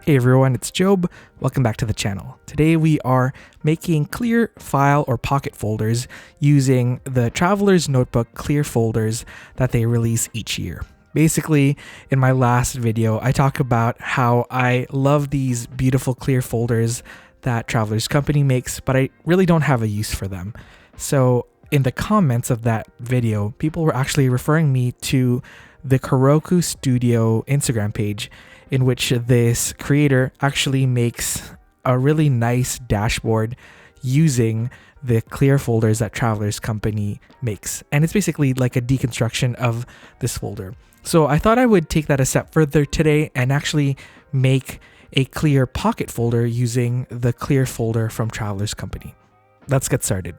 Hey everyone, it's Job. Welcome back to the channel. Today we are making clear file or pocket folders using the Traveler's Notebook clear folders that they release each year. Basically, in my last video, I talk about how I love these beautiful clear folders that Traveler's Company makes, but I really don't have a use for them. So in the comments of that video, people were actually referring me to the Kuroku Studio Instagram page, in which this creator actually makes a really nice dashboard using the clear folders that Traveler's Company makes. And it's basically like a deconstruction of this folder. So I thought I would take that a step further today and actually make a clear pocket folder using the clear folder from Traveler's Company. Let's get started.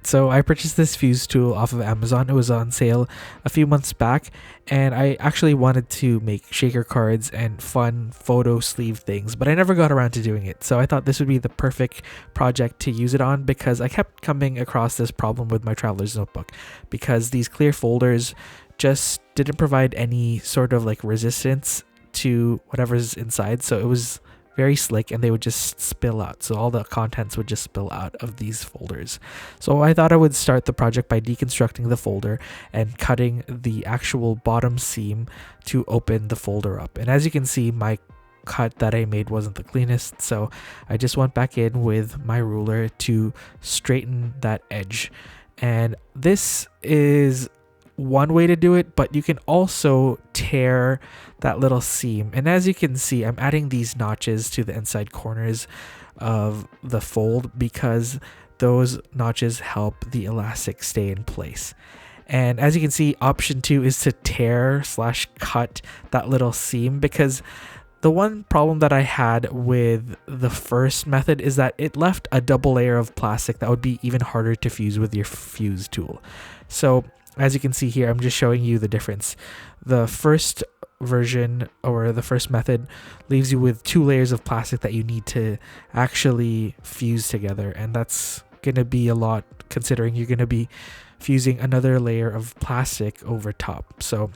So I purchased this fuse tool off of Amazon. It was on sale a few months back, and I actually wanted to make shaker cards and fun photo sleeve things, but I never got around to doing it. So I thought this would be the perfect project to use it on because I kept coming across this problem with my Traveler's Notebook because these clear folders just didn't provide any sort of like resistance to whatever's inside. So it was very slick and they would just spill out. So all the contents would just spill out of these folders. So I thought I would start the project by deconstructing the folder and cutting the actual bottom seam to open the folder up. And as you can see, my cut that I made wasn't the cleanest. So I just went back in with my ruler to straighten that edge. And this is one way to do it, but you can also tear that little seam. And as you can see, I'm adding these notches to the inside corners of the fold because those notches help the elastic stay in place. And as you can see, option 2 is to tear/cut that little seam, because the one problem that I had with the first method is that it left a double layer of plastic that would be even harder to fuse with your fuse tool. So as you can see here, I'm just showing you the difference. The first version or the first method leaves you with 2 layers of plastic that you need to actually fuse together. And that's going to be a lot considering you're going to be fusing another layer of plastic over top. So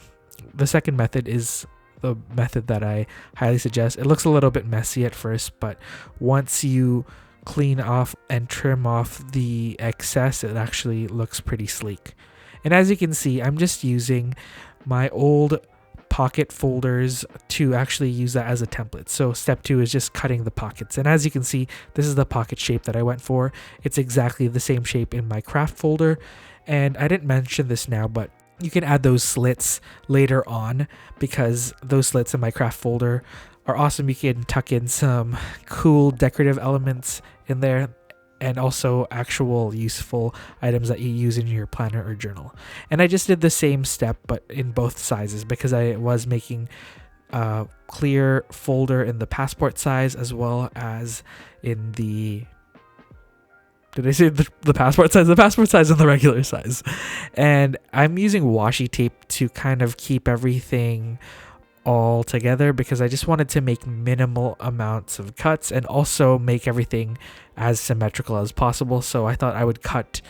the second method is the method that I highly suggest. It looks a little bit messy at first, but once you clean off and trim off the excess, it actually looks pretty sleek. And as you can see, I'm just using my old pocket folders to actually use that as a template. So step 2 is just cutting the pockets. And as you can see, this is the pocket shape that I went for. It's exactly the same shape in my craft folder. And I didn't mention this now, but you can add those slits later on because those slits in my craft folder are awesome. You can tuck in some cool decorative elements in there, and also actual useful items that you use in your planner or journal. And I just did the same step, but in both sizes, because I was making a clear folder in the passport size as well as in the... Did I say the passport size? The passport size and the regular size. And I'm using washi tape to kind of keep everything all together because I just wanted to make minimal amounts of cuts and also make everything as symmetrical as possible. So I thought I would cut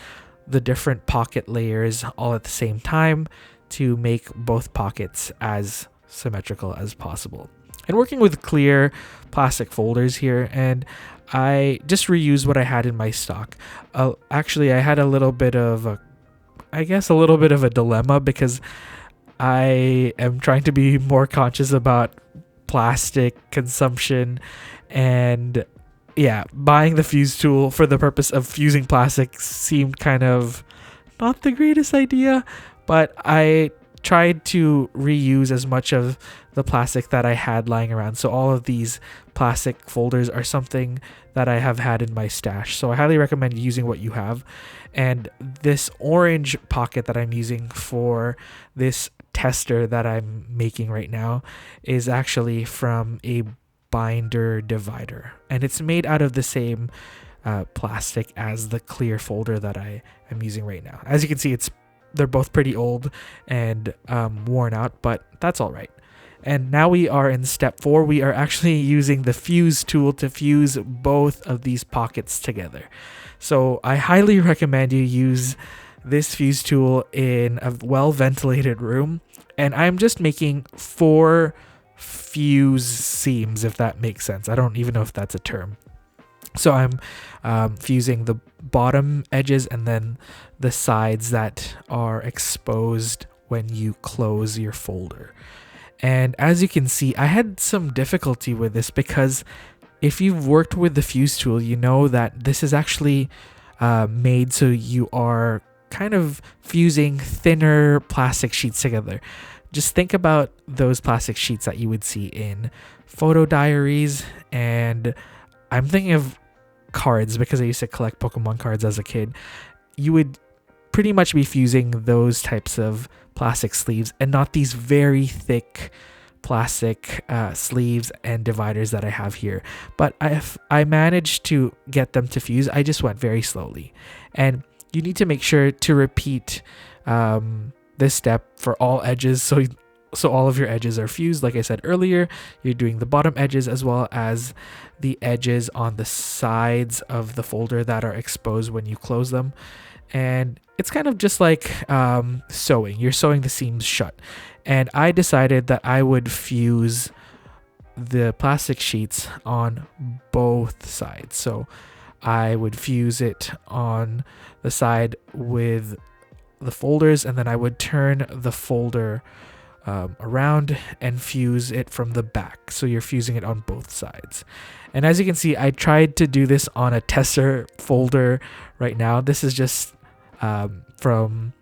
the different pocket layers all at the same time to make both pockets as symmetrical as possible. And working with clear plastic folders here, and I just reused what I had in my stock. Actually, I had a little bit of a dilemma because I am trying to be more conscious about plastic consumption, and yeah, buying the fuse tool for the purpose of fusing plastic seemed kind of not the greatest idea, but I tried to reuse as much of the plastic that I had lying around. So all of these plastic folders are something that I have had in my stash. So I highly recommend using what you have. And this orange pocket that I'm using for this tester that I'm making right now is actually from a binder divider, and it's made out of the same plastic as the clear folder that I am using right now. As you can see, they're both pretty old and worn out, but that's all right. And now we are in step 4. We are actually using the fuse tool to fuse both of these pockets together. So I highly recommend you use this fuse tool in a well-ventilated room. And I'm just making 4 fuse seams, if that makes sense. I don't even know if that's a term. So I'm fusing the bottom edges and then the sides that are exposed when you close your folder. And as you can see, I had some difficulty with this because if you've worked with the fuse tool, you know that this is actually made so you are kind of fusing thinner plastic sheets together. Just think about those plastic sheets that you would see in photo diaries, and I'm thinking of cards because I used to collect Pokemon cards as a kid. You would pretty much be fusing those types of plastic sleeves and not these very thick plastic sleeves and dividers that I have here. But I managed to get them to fuse. I just went very slowly, and you need to make sure to repeat this step for all edges, so all of your edges are fused. Like I said earlier, you're doing the bottom edges as well as the edges on the sides of the folder that are exposed when you close them. And it's kind of just like sewing. You're sewing the seams shut. And I decided that I would fuse the plastic sheets on both sides. So I would fuse it on the side with the folders, and then I would turn the folder around and fuse it from the back. So you're fusing it on both sides. And as you can see, I tried to do this on a tester folder right now. This is just from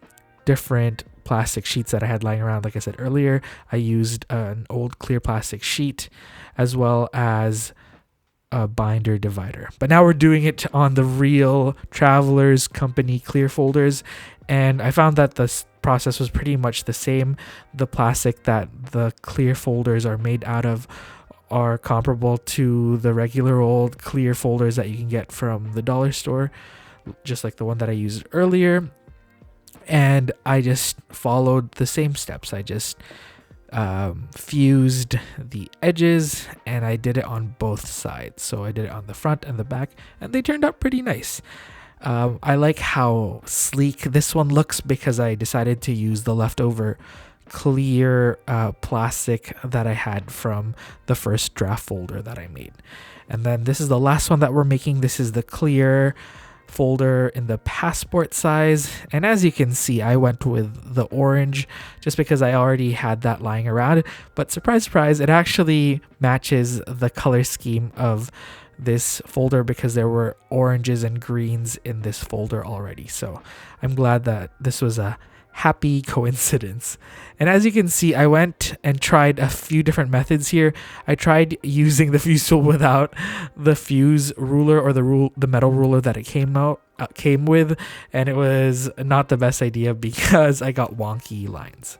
different plastic sheets that I had lying around. Like I said earlier, I used an old clear plastic sheet as well as a binder divider. But now we're doing it on the real Travelers Company clear folders, and I found that the process was pretty much the same. The plastic that the clear folders are made out of are comparable to the regular old clear folders that you can get from the dollar store, just like the one that I used earlier. And I just followed the same steps. I just fused the edges, and I did it on both sides. So I did it on the front and the back, and they turned out pretty nice. I like how sleek this one looks because I decided to use the leftover clear plastic that I had from the first draft folder that I made. And then this is the last one that we're making. This is the clear folder in the passport size, and as you can see, I went with the orange just because I already had that lying around. But surprise, surprise, it actually matches the color scheme of this folder because there were oranges and greens in this folder already. So I'm glad that this was a happy coincidence. And as you can see, I went and tried a few different methods here. I tried using the fuse tool without the fuse ruler or the metal ruler that it came with, and it was not the best idea because I got wonky lines.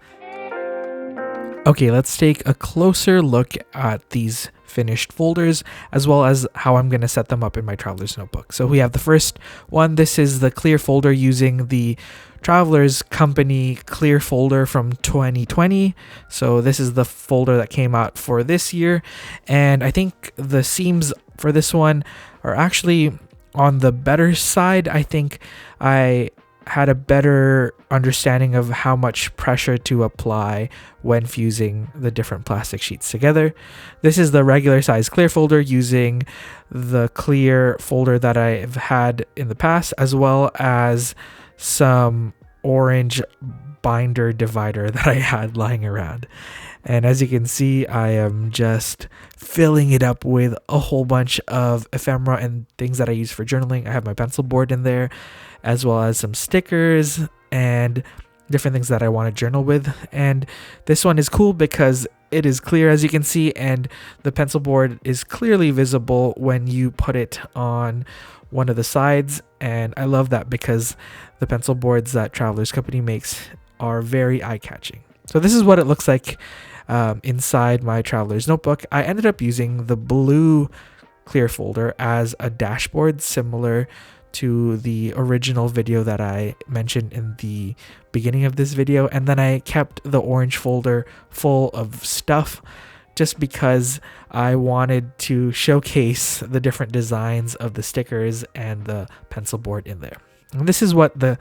Okay, let's take a closer look at these finished folders as well as how I'm going to set them up in my Traveler's Notebook. So we have the first one. This is the clear folder using the Travelers Company clear folder from 2020. So this is the folder that came out for this year, and I think the seams for this one are actually on the better side. I think I had a better understanding of how much pressure to apply when fusing the different plastic sheets together. This is the regular size clear folder using the clear folder that I've had in the past, as well as some orange binder divider that I had lying around. And as you can see, I am just filling it up with a whole bunch of ephemera and things that I use for journaling. I have my pencil board in there, as well as some stickers and different things that I want to journal with. And this one is cool because it is clear, as you can see, and the pencil board is clearly visible when you put it on one of the sides. And I love that because the pencil boards that Travelers Company makes are very eye-catching. So this is what it looks like inside my Traveler's Notebook. I ended up using the blue clear folder as a dashboard, similar to the original video that I mentioned in the beginning of this video. And then I kept the orange folder full of stuff just because I wanted to showcase the different designs of the stickers and the pencil board in there. And this is what the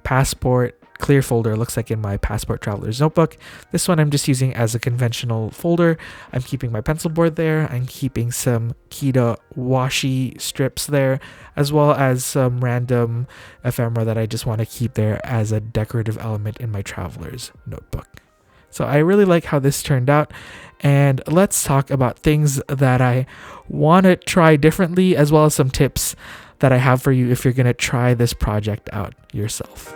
passport clear folder looks like in my Passport Traveler's Notebook. This one I'm just using as a conventional folder. I'm keeping my pencil board there. I'm keeping some Kita washi strips there, as well as some random ephemera that I just want to keep there as a decorative element in my Traveler's Notebook. So I really like how this turned out, and let's talk about things that I want to try differently, as well as some tips that I have for you if you're going to try this project out yourself.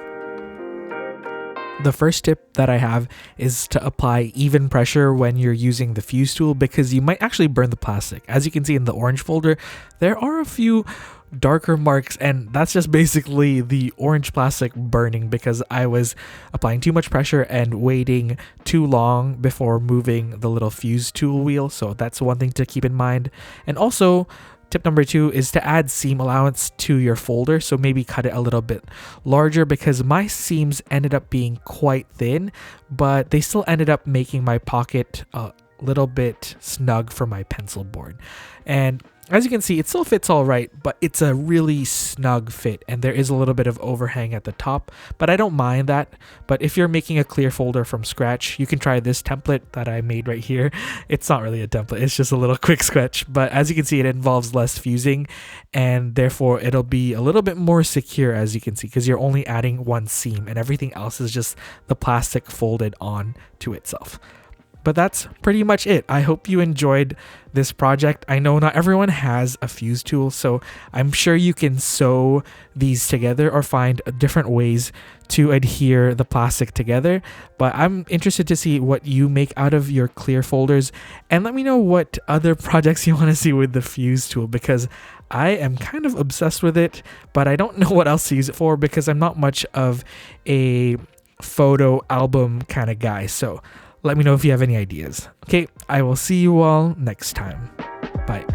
The first tip that I have is to apply even pressure when you're using the fuse tool, because you might actually burn the plastic. As you can see in the orange folder, there are a few darker marks, and that's just basically the orange plastic burning because I was applying too much pressure and waiting too long before moving the little fuse tool wheel. So that's one thing to keep in mind. And also, tip number 2 is to add seam allowance to your folder. So maybe cut it a little bit larger, because my seams ended up being quite thin, but they still ended up making my pocket a little bit snug for my pencil board. And as you can see, it still fits all right, but it's a really snug fit, and there is a little bit of overhang at the top, but I don't mind that. But if you're making a clear folder from scratch, you can try this template that I made right here. It's not really a template, it's just a little quick sketch, but as you can see, it involves less fusing, and therefore it'll be a little bit more secure, as you can see, because you're only adding one seam and everything else is just the plastic folded on to itself. But that's pretty much it. I hope you enjoyed this project. I know not everyone has a fuse tool, so I'm sure you can sew these together or find different ways to adhere the plastic together. But I'm interested to see what you make out of your clear folders, and let me know what other projects you want to see with the fuse tool, because I am kind of obsessed with it, but I don't know what else to use it for because I'm not much of a photo album kind of guy. So let me know if you have any ideas. Okay, I will see you all next time. Bye.